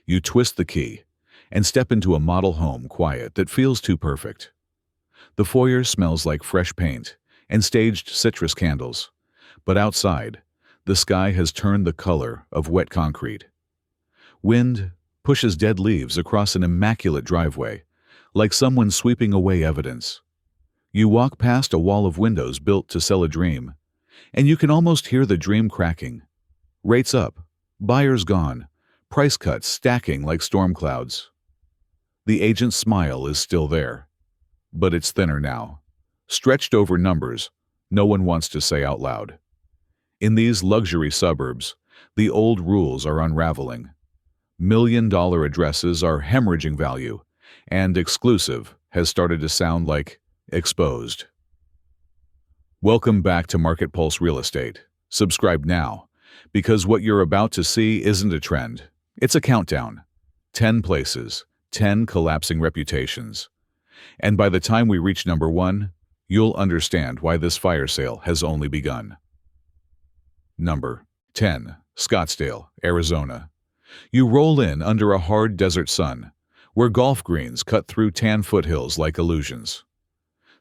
You twist the key and step into a model home quiet that feels too perfect. The foyer smells like fresh paint and staged citrus candles, but outside, the sky has turned the color of wet concrete. Wind pushes dead leaves across an immaculate driveway, like someone sweeping away evidence. You walk past a wall of windows built to sell a dream, and you can almost hear the dream cracking. Rates up, buyers gone, price cuts stacking like storm clouds. The agent's smile is still there, but it's thinner now, stretched over numbers no one wants to say out loud. In these luxury suburbs, the old rules are unraveling. $1 million addresses are hemorrhaging value, and exclusive has started to sound like exposed. Welcome back to Market Pulse Real Estate. Subscribe now, because what you're about to see isn't a trend. It's a countdown. 10 places, 10 collapsing reputations. And by the time we reach number 1, you'll understand why this fire sale has only begun. Number 10. Scottsdale, Arizona. You roll in under a hard desert sun, where golf greens cut through tan foothills like illusions.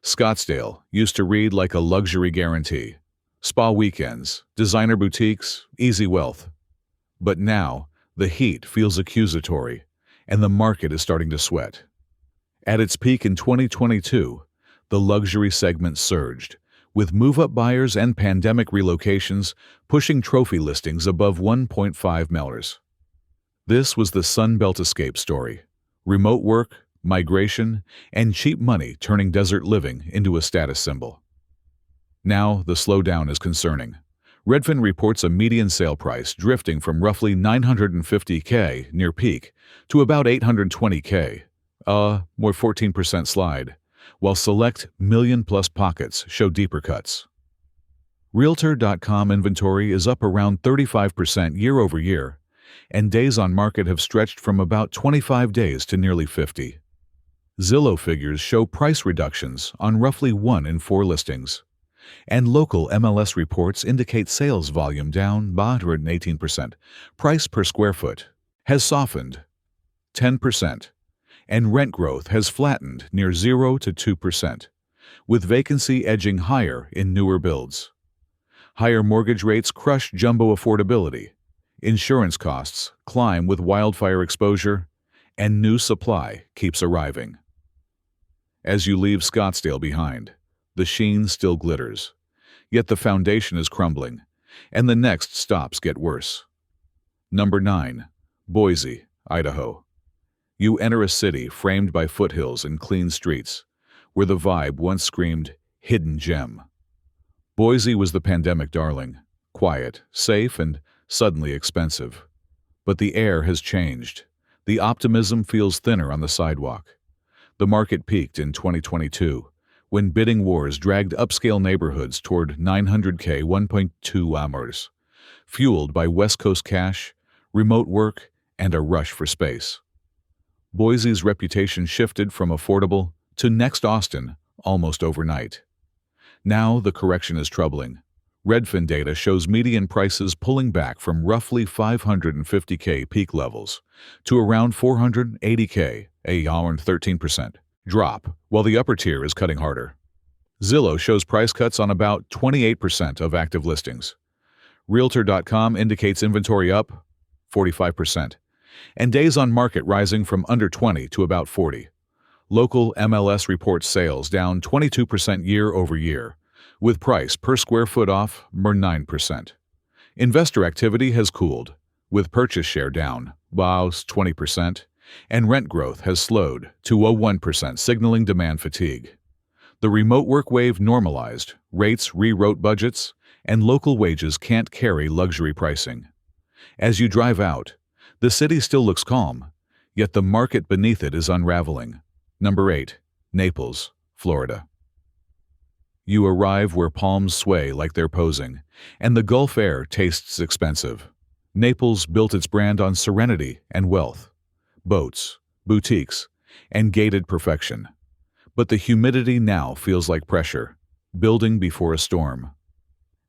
Scottsdale used to read like a luxury guarantee. Spa weekends, designer boutiques, easy wealth. But now, the heat feels accusatory, and the market is starting to sweat. At its peak in 2022, the luxury segment surged, with move-up buyers and pandemic relocations pushing trophy listings above 1.5 million. This was the Sunbelt escape story. Remote work, migration, and cheap money turning desert living into a status symbol. Now, the slowdown is concerning. Redfin reports a median sale price drifting from roughly $950K near peak to about $820K, a more 14% slide, while select million-plus pockets show deeper cuts. Realtor.com inventory is up around 35% year-over-year, and days on market have stretched from about 25 days to nearly 50. Zillow figures show price reductions on roughly 1 in 4 listings, and local MLS reports indicate sales volume down 118%. Price per square foot has softened 10%, and rent growth has flattened near 0 to 2%, with vacancy edging higher in newer builds. Higher mortgage rates crush jumbo affordability, insurance costs climb with wildfire exposure, and new supply keeps arriving. As you leave Scottsdale behind, the sheen still glitters, yet the foundation is crumbling, and the next stops get worse. Number 9. Boise, Idaho. You enter a city framed by foothills and clean streets, where the vibe once screamed, hidden gem. Boise was the pandemic darling, quiet, safe, and suddenly expensive. But the air has changed. The optimism feels thinner on the sidewalk. The market peaked in 2022, when bidding wars dragged upscale neighborhoods toward $900K 1.2 hours, fueled by West Coast cash, remote work, and a rush for space. Boise's reputation shifted from affordable to next Austin almost overnight. Now the correction is troubling. Redfin data shows median prices pulling back from roughly $550K peak levels to around $480K, a 13% drop, while the upper tier is cutting harder. Zillow shows price cuts on about 28% of active listings. Realtor.com indicates inventory up 45%, and days on market rising from under 20 to about 40. Local MLS reports sales down 22% year-over-year, with price per square foot off more 9%. Investor activity has cooled, with purchase share down, WOW's 20%, and rent growth has slowed to 1%, signaling demand fatigue. The remote work wave normalized, rates rewrote budgets, and local wages can't carry luxury pricing. As you drive out, the city still looks calm, yet the market beneath it is unraveling. Number 8. Naples, Florida. You arrive where palms sway like they're posing, and the Gulf air tastes expensive. Naples built its brand on serenity and wealth, boats, boutiques, and gated perfection. But the humidity now feels like pressure, building before a storm.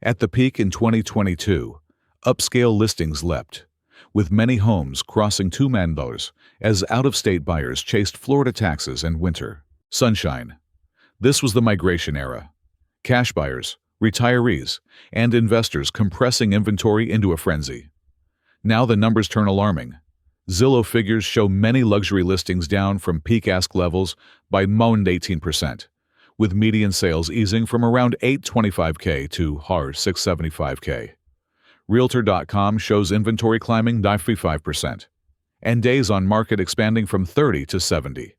At the peak in 2022, upscale listings leapt, with many homes crossing $2 million as out-of-state buyers chased Florida taxes and winter sunshine. This was the migration era. Cash buyers, retirees, and investors compressing inventory into a frenzy. Now the numbers turn alarming. Zillow figures show many luxury listings down from peak ask levels by more than 18%, with median sales easing from around $825K to $675K. Realtor.com shows inventory climbing 95%, and days on market expanding from 30 to 70.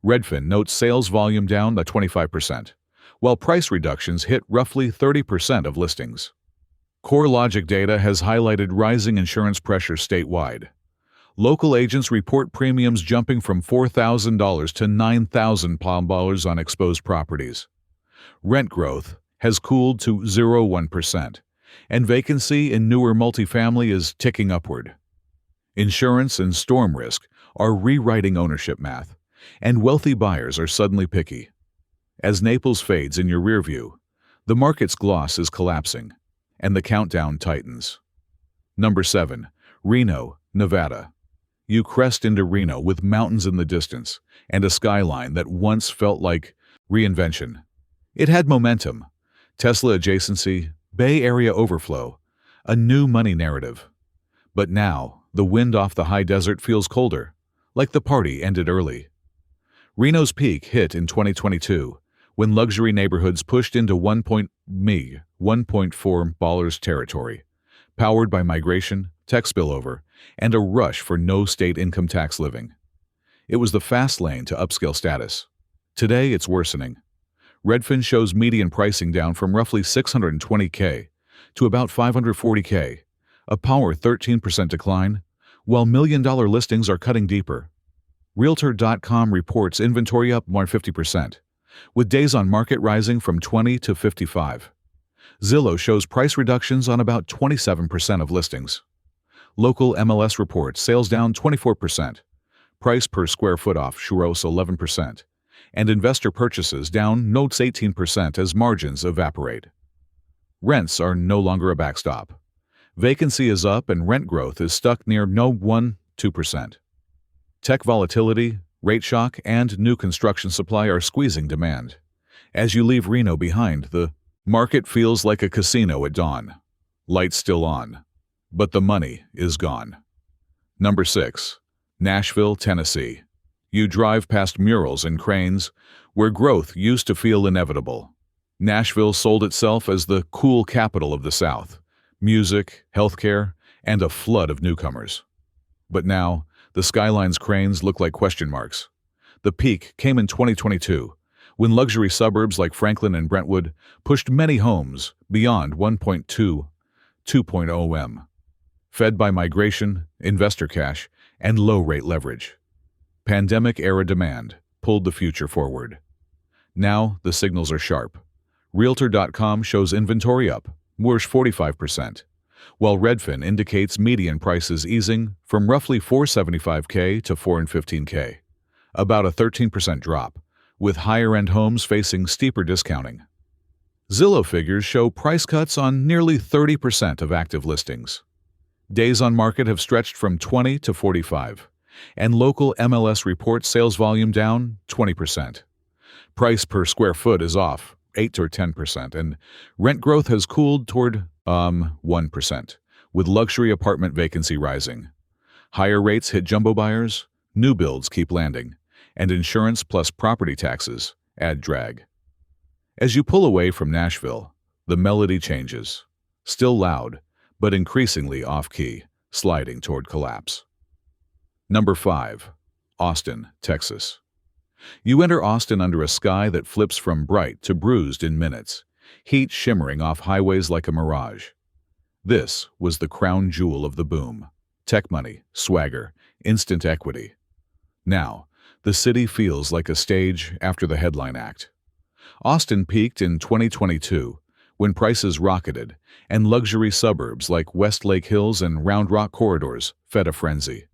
Redfin notes sales volume down by 25%, while price reductions hit roughly 30% of listings. CoreLogic data has highlighted rising insurance pressure statewide. Local agents report premiums jumping from $4,000 to $9,000 on exposed properties. Rent growth has cooled to 0.1%, and vacancy in newer multifamily is ticking upward. Insurance and storm risk are rewriting ownership math, and wealthy buyers are suddenly picky. As Naples fades in your rearview, the market's gloss is collapsing, and the countdown tightens. Number 7. Reno, Nevada. You crest into Reno with mountains in the distance and a skyline that once felt like reinvention. It had momentum, Tesla adjacency, Bay Area overflow, a new money narrative. But now, the wind off the high desert feels colder, like the party ended early. Reno's peak hit in 2022, when luxury neighborhoods pushed into $1.4 territory, powered by migration, tech spillover, and a rush for no state income tax living. It was the fast lane to upscale status. Today, it's worsening. Redfin shows median pricing down from roughly $620K to about $540K, a power 13% decline, while million-dollar listings are cutting deeper. Realtor.com reports inventory up more 50%, with days on market rising from 20 to 55. Zillow shows price reductions on about 27% of listings. Local MLS reports sales down 24%, price per square foot off Shuros 11%, and investor purchases down notes 18% as margins evaporate. Rents are no longer a backstop. Vacancy is up and rent growth is stuck near 2%. Tech volatility, rate shock, and new construction supply are squeezing demand. As you leave Reno behind, the market feels like a casino at dawn. Lights still on, but the money is gone. Number 6. Nashville, Tennessee. You drive past murals and cranes where growth used to feel inevitable. Nashville sold itself as the cool capital of the South, music, healthcare, and a flood of newcomers. But now, the skyline's cranes look like question marks. The peak came in 2022, when luxury suburbs like Franklin and Brentwood pushed many homes beyond 2.0 M, fed by migration, investor cash, and low-rate leverage. Pandemic-era demand pulled the future forward. Now, the signals are sharp. Realtor.com shows inventory up, worse 45%, while Redfin indicates median prices easing from roughly $475K to $415K, about a 13% drop, with higher-end homes facing steeper discounting. Zillow figures show price cuts on nearly 30% of active listings. Days on market have stretched from 20 to 45, and local MLS reports sales volume down 20%. Price per square foot is off 8 or 10%, and rent growth has cooled toward 1%, with luxury apartment vacancy rising. Higher rates hit jumbo buyers, new builds keep landing, and insurance plus property taxes add drag. As you pull away from Nashville, the melody changes. Still loud, but increasingly off-key, sliding toward collapse. Number 5. Austin, Texas. You enter Austin under a sky that flips from bright to bruised in minutes, heat shimmering off highways like a mirage. This was the crown jewel of the boom: tech money, swagger, instant equity. Now, the city feels like a stage after the headline act. Austin peaked in 2022, when prices rocketed and luxury suburbs like Westlake Hills and Round Rock corridors fed a frenzy.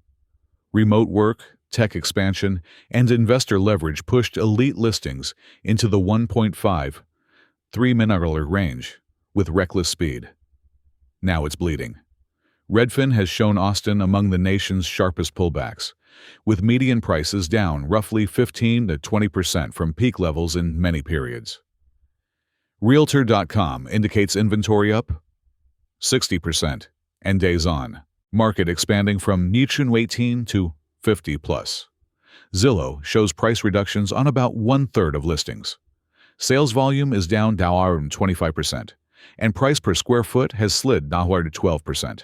Remote work, tech expansion, and investor leverage pushed elite listings into the 1.5–3 million range with reckless speed. Now it's bleeding. Redfin has shown Austin among the nation's sharpest pullbacks, with median prices down roughly 15 to 20% from peak levels in many periods. Realtor.com indicates inventory up 60% and days on market expanding from 18 to 50 plus. Zillow shows price reductions on about one-third of listings. Sales volume is down 25%, and price per square foot has slid 12%.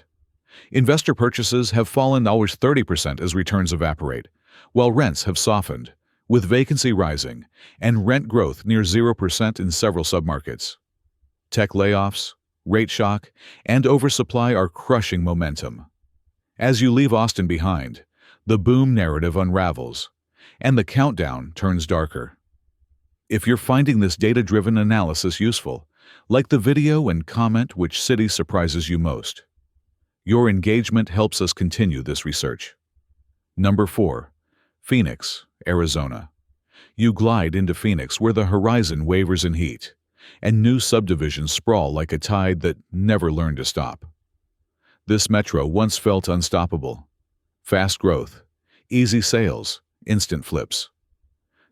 Investor purchases have fallen 30% as returns evaporate, while rents have softened, with vacancy rising and rent growth near 0% in several submarkets. Tech layoffs, rate shock, and oversupply are crushing momentum. As you leave Austin behind, the boom narrative unravels, and the countdown turns darker. If you're finding this data-driven analysis useful, like the video and comment which city surprises you most. Your engagement helps us continue this research. Number 4. Phoenix, Arizona. You glide into Phoenix where the horizon wavers in heat, and new subdivisions sprawl like a tide that never learned to stop. This metro once felt unstoppable. Fast growth, easy sales, instant flips.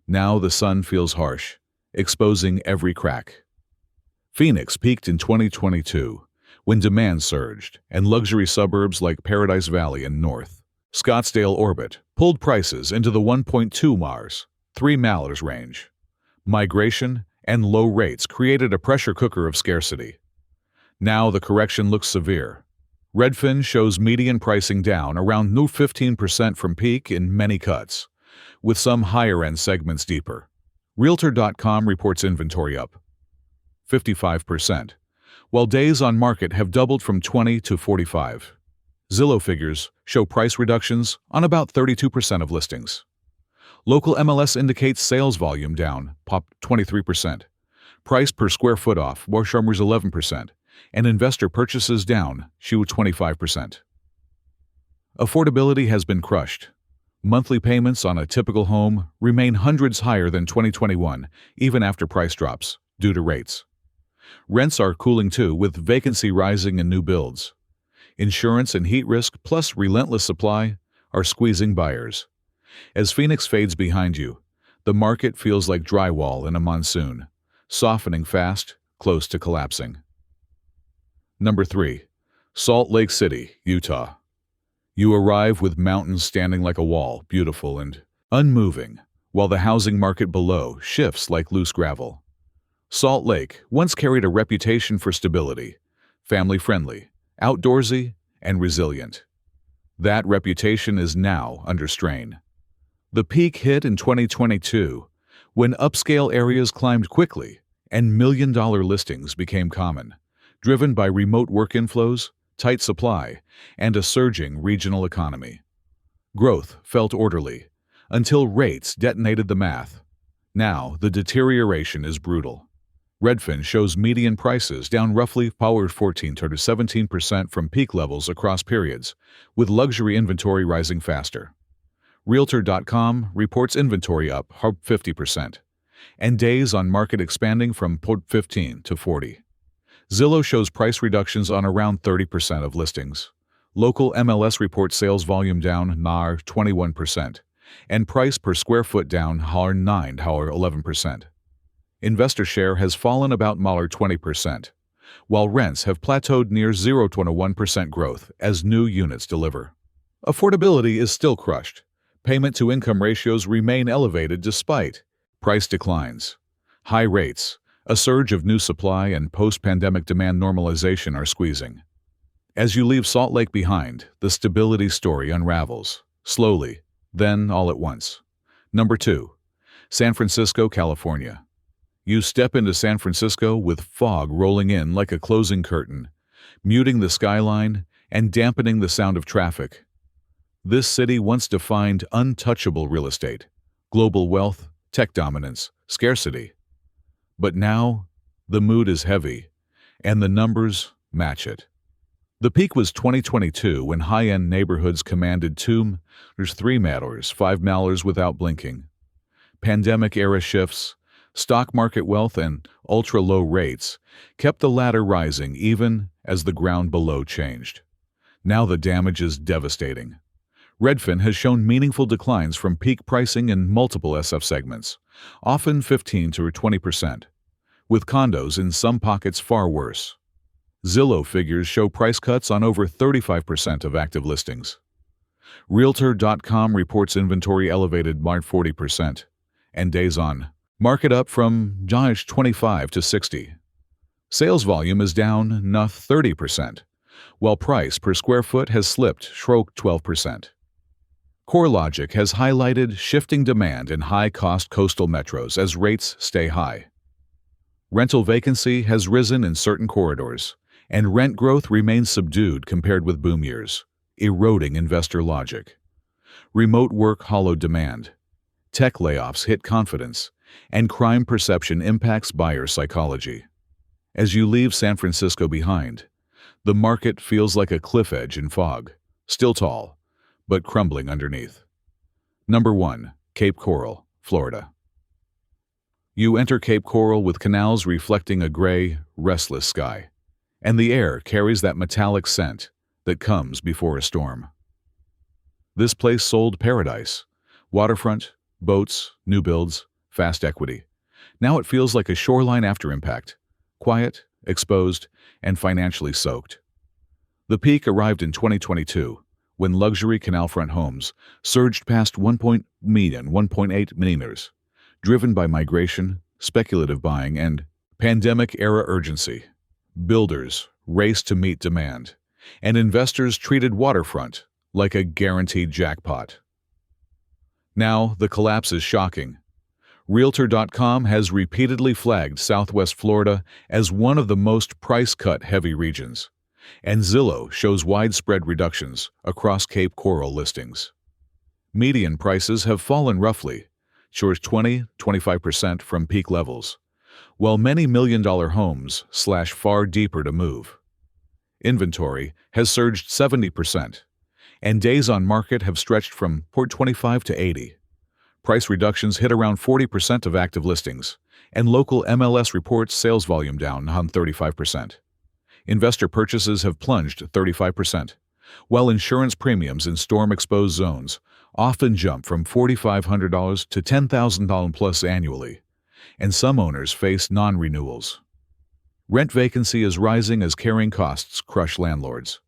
Now the sun feels harsh, exposing every crack. Phoenix peaked in 2022, when demand surged and luxury suburbs like Paradise Valley and North Scottsdale Orbit pulled prices into the 1.2 Mars, 3 Mallers range. Migration and low rates created a pressure cooker of scarcity. Now the correction looks severe. Redfin shows median pricing down around 15% from peak in many cuts, with some higher-end segments deeper. Realtor.com reports inventory up 55%, while days on market have doubled from 20 to 45. Zillow figures show price reductions on about 32% of listings. Local MLS indicates sales volume down, popped 23%. Price per square foot off, Warshamers 11%, and investor purchases down, shoe 25%. Affordability has been crushed. Monthly payments on a typical home remain hundreds higher than 2021, even after price drops, due to rates. Rents are cooling too, with vacancy rising in new builds. Insurance and heat risk plus relentless supply are squeezing buyers. As Phoenix fades behind you, the market feels like drywall in a monsoon, softening fast, close to collapsing. Number 3. Salt Lake City, Utah. You arrive with mountains standing like a wall, beautiful and unmoving, while the housing market below shifts like loose gravel. Salt Lake once carried a reputation for stability, family-friendly, outdoorsy, and resilient. That reputation is now under strain. The peak hit in 2022, when upscale areas climbed quickly and million-dollar listings became common, driven by remote work inflows, tight supply, and a surging regional economy. Growth felt orderly, until rates detonated the math. Now, the deterioration is brutal. Redfin shows median prices down roughly 14 to 17% from peak levels across periods, with luxury inventory rising faster. Realtor.com reports inventory up 50%, and days on market expanding from 15 to 40. Zillow shows price reductions on around 30% of listings. Local MLS reports sales volume down 21%, and price per square foot down 11%. Investor share has fallen about 20%, while rents have plateaued near 0 to 1% growth as new units deliver. Affordability is still crushed. Payment-to-income ratios remain elevated despite price declines. High rates, a surge of new supply, and post-pandemic demand normalization are squeezing. As you leave Salt Lake behind, the stability story unravels, slowly, then all at once. Number 2. San Francisco, California. You step into San Francisco with fog rolling in like a closing curtain, muting the skyline and dampening the sound of traffic. This city once defined untouchable real estate, global wealth, tech dominance, scarcity. But now, the mood is heavy, and the numbers match it. The peak was 2022 when high-end neighborhoods commanded 2 to 3 Mallers, 5 Mallers without blinking. Pandemic-era shifts, stock market wealth, and ultra-low rates kept the ladder rising even as the ground below changed. Now the damage is devastating. Redfin has shown meaningful declines from peak pricing in multiple SF segments, often 15 to 20%, with condos in some pockets far worse. Zillow figures show price cuts on over 35% of active listings. Realtor.com reports inventory elevated by 40%, and days on market up from 25 to 60. Sales volume is down 30%, while price per square foot has slipped 12%. CoreLogic has highlighted shifting demand in high-cost coastal metros as rates stay high. Rental vacancy has risen in certain corridors, and rent growth remains subdued compared with boom years, eroding investor logic. Remote work hollowed demand. Tech layoffs hit confidence, and crime perception impacts buyer psychology. As you leave San Francisco behind, the market feels like a cliff edge in fog, still tall, but crumbling underneath. Number 1. Cape Coral, Florida. You enter Cape Coral with canals reflecting a gray, restless sky, and the air carries that metallic scent that comes before a storm. This place sold paradise: waterfront, boats, new builds, fast equity. Now it feels like a shoreline after impact, quiet, exposed, and financially soaked. The peak arrived in 2022, when luxury canalfront homes surged past 1.8 million, driven by migration, speculative buying, and pandemic-era urgency. Builders raced to meet demand, and investors treated waterfront like a guaranteed jackpot. Now, the collapse is shocking. Realtor.com has repeatedly flagged Southwest Florida as one of the most price-cut heavy regions, and Zillow shows widespread reductions across Cape Coral listings. Median prices have fallen roughly 20–25% from peak levels, while many million-dollar homes slash far deeper to move. Inventory has surged 70%, and days on market have stretched from 25 to 80. Price reductions hit around 40% of active listings, and local MLS reports sales volume down 35%. Investor purchases have plunged 35%, while insurance premiums in storm-exposed zones often jump from $4,500 to $10,000 plus annually, and some owners face non-renewals. Rent vacancy is rising as carrying costs crush landlords.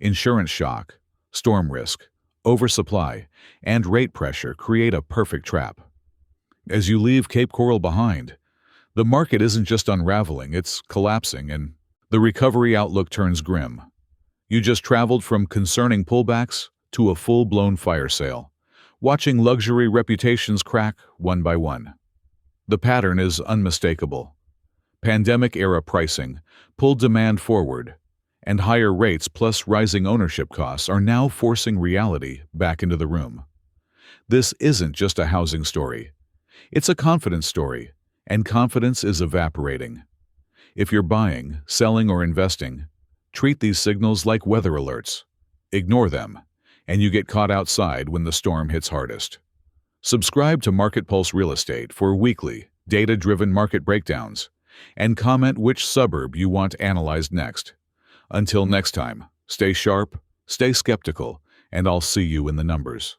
Insurance shock, storm risk, oversupply, and rate pressure create a perfect trap. As you leave Cape Coral behind, the market isn't just unraveling, it's collapsing, and the recovery outlook turns grim. You just traveled from concerning pullbacks to a full-blown fire sale, watching luxury reputations crack one by one. The pattern is unmistakable. Pandemic-era pricing pulled demand forward, and higher rates plus rising ownership costs are now forcing reality back into the room. This isn't just a housing story. It's a confidence story, and confidence is evaporating. If you're buying, selling, or investing, treat these signals like weather alerts. Ignore them, and you get caught outside when the storm hits hardest. Subscribe to Market Pulse Real Estate for weekly, data-driven market breakdowns, and comment which suburb you want analyzed next. Until next time, stay sharp, stay skeptical, and I'll see you in the numbers.